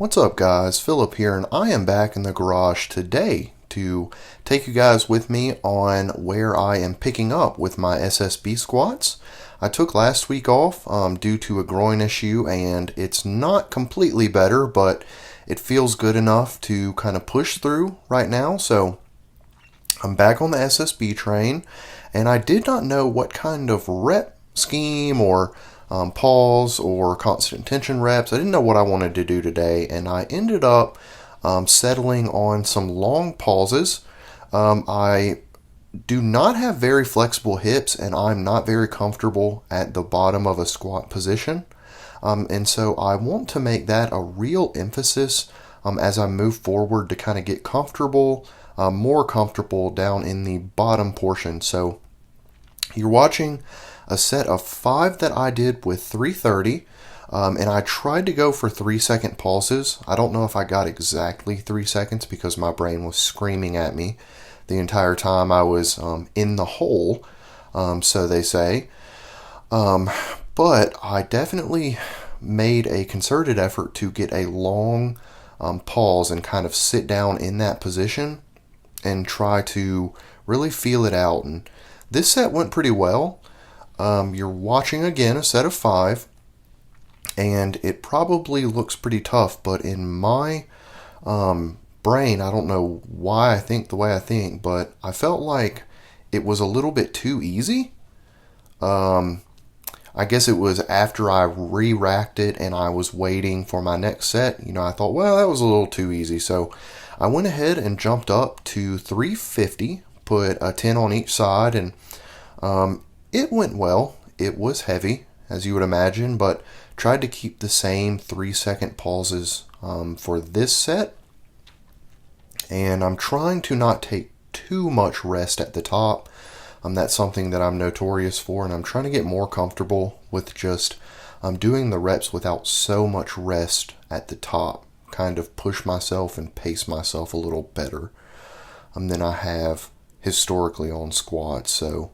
What's up, guys? Philip here, and I am back in the garage today to take you guys with me on where I am picking up with my SSB squats. I took last week off due to a groin issue, and it's not completely better, but it feels good enough to kind of push through right now. So I'm back on the SSB train, and I did not know what kind of rep scheme or pause or constant tension reps. I didn't know what I wanted to do today, and I ended up settling on some long pauses. I do not have very flexible hips, and I'm not very comfortable at the bottom of a squat position. And so I want to make that a real emphasis as I move forward to kind of get comfortable, more comfortable down in the bottom portion. So you're watching a set of 5 that I did with 330, and I tried to go for 3-second pauses. I don't know if I got exactly 3 seconds because my brain was screaming at me the entire time I was in the hole, so they say. But I definitely made a concerted effort to get a long pause and kind of sit down in that position and try to really feel it out. And this set went pretty well. You're watching again a set of 5, and it probably looks pretty tough, but in my brain, I don't know why I think the way I think, but I felt like it was a little bit too easy. I guess it was after I re-racked it and I was waiting for my next set. I thought, well, that was a little too easy. So I went ahead and jumped up to 350, put a 10 on each side, and it went well. It was heavy, as you would imagine, but tried to keep the same 3-second pauses for this set. And I'm trying to not take too much rest at the top. That's something that I'm notorious for, and I'm trying to get more comfortable with just doing the reps without so much rest at the top. Kind of push myself and pace myself a little better than I have historically on squats. So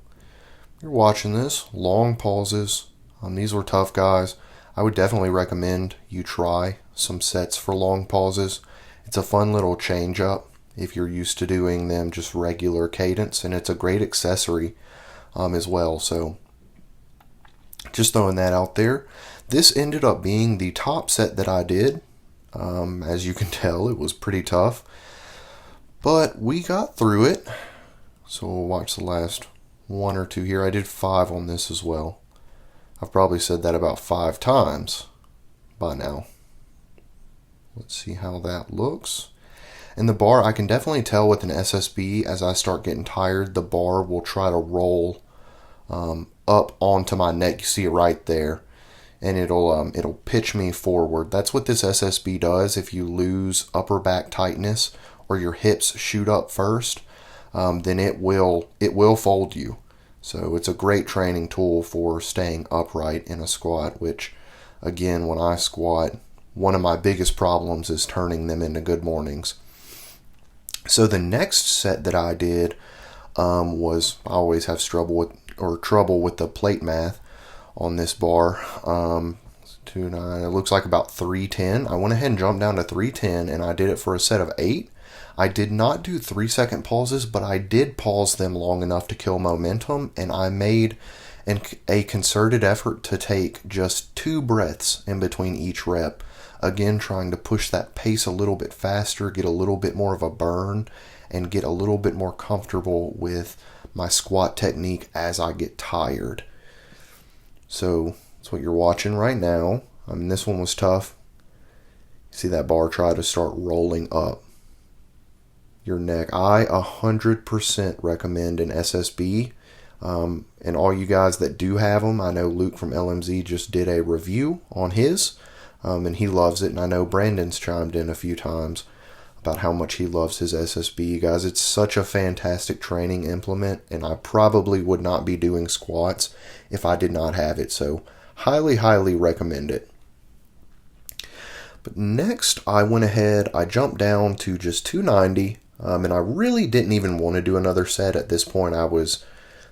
you're watching this, long pauses. These were tough, guys. I would definitely recommend you try some sets for long pauses. It's a fun little change up if you're used to doing them just regular cadence, and it's a great accessory as well. So just throwing that out there. This ended up being the top set that I did. As you can tell, it was pretty tough, but we got through it. So we'll watch the last 1 or 2 here. I did 5 on this as well. I've probably said that about 5 times by now. Let's see how that looks. In the bar, I can definitely tell with an SSB, as I start getting tired, the bar will try to roll up onto my neck. You see it right there, and it'll pitch me forward. That's what this SSB does. If you lose upper back tightness or your hips shoot up first, then it will fold you. So it's a great training tool for staying upright in a squat, which, again, when I squat, one of my biggest problems is turning them into good mornings. So the next set that I did was, I always have trouble with the plate math on this bar. 2.9, it looks like about 310. I went ahead and jumped down to 310, and I did it for a set of 8. I did not do 3-second pauses, but I did pause them long enough to kill momentum, and I made a concerted effort to take just 2 breaths in between each rep. Again, trying to push that pace a little bit faster, get a little bit more of a burn, and get a little bit more comfortable with my squat technique as I get tired. So that's what you're watching right now. This one was tough. See that bar try to start rolling up your neck. I 100% recommend an SSB. And all you guys that do have them, I know Luke from LMZ just did a review on his, and he loves it. And I know Brandon's chimed in a few times about how much he loves his SSB. You guys, it's such a fantastic training implement, and I probably would not be doing squats if I did not have it. So highly, highly recommend it. But next, I went ahead, I jumped down to just 290, and I really didn't even want to do another set. At this point, I was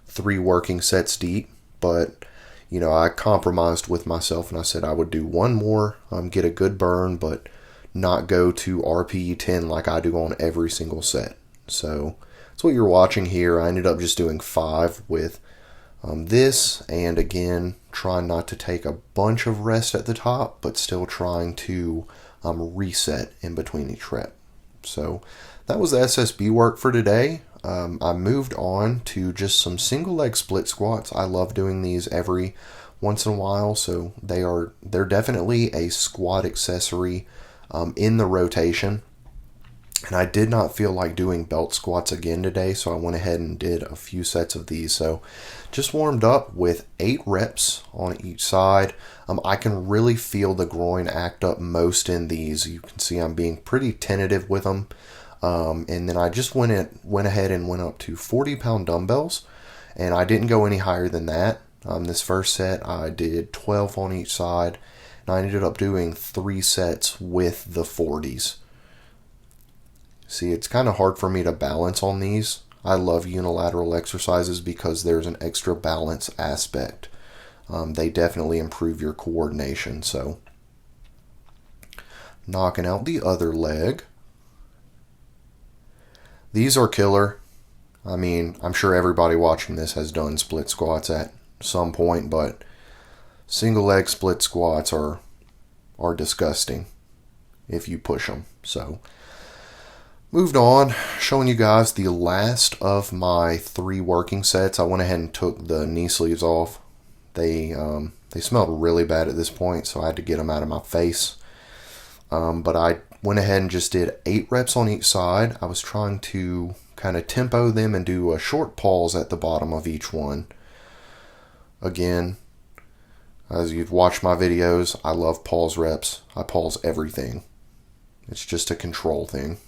3 working sets deep, but I compromised with myself, and I said I would do one more, get a good burn, but not go to RPE 10 like I do on every single set. So that's what you're watching here. I ended up just doing 5 with this, and again, trying not to take a bunch of rest at the top, but still trying to reset in between each rep. So that was the SSB work for today. I moved on to just some single leg split squats. I love doing these every once in a while, so they're definitely a squat accessory in the rotation. And I did not feel like doing belt squats again today, so I went ahead and did a few sets of these. So just warmed up with 8 reps on each side. I can really feel the groin act up most in these. You can see I'm being pretty tentative with them. And then I just went ahead and went up to 40-pound dumbbells, and I didn't go any higher than that. This first set I did 12 on each side, and I ended up doing 3 sets with the 40s. See, it's kind of hard for me to balance on these. I love unilateral exercises because there's an extra balance aspect. They definitely improve your coordination. So, knocking out the other leg. These are killer. I mean, I'm sure everybody watching this has done split squats at some point, but single leg split squats are disgusting if you push them. So, moved on, showing you guys the last of my 3 working sets. I went ahead and took the knee sleeves off. They smelled really bad at this point, so I had to get them out of my face. But I went ahead and just did 8 reps on each side. I was trying to kind of tempo them and do a short pause at the bottom of each one. Again, as you've watched my videos, I love pause reps. I pause everything. It's just a control thing.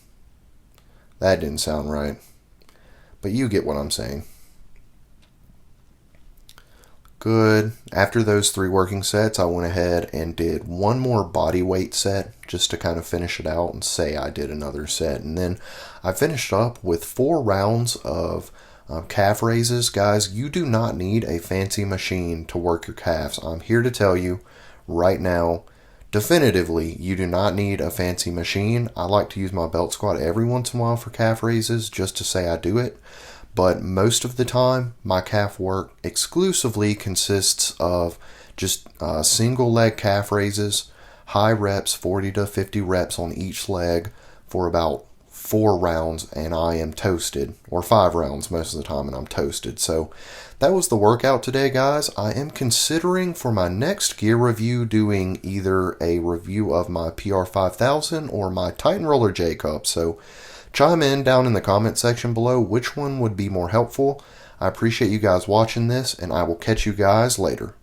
That didn't sound right, but you get what I'm saying. Good. After those 3 working sets, I went ahead and did 1 more body weight set just to kind of finish it out and say I did another set. And then I finished up with 4 rounds of calf raises. Guys, you do not need a fancy machine to work your calves. I'm here to tell you right now, definitively, you do not need a fancy machine. I like to use my belt squat every once in a while for calf raises just to say I do it. But most of the time, my calf work exclusively consists of just single leg calf raises, high reps, 40 to 50 reps on each leg for about 4 rounds, and I am toasted. Or 5 rounds most of the time, and I'm toasted. So that was the workout today, guys. I am considering for my next gear review doing either a review of my PR5000 or my Titan Roller J Cup. So chime in down in the comment section below which one would be more helpful. I appreciate you guys watching this, and I will catch you guys later.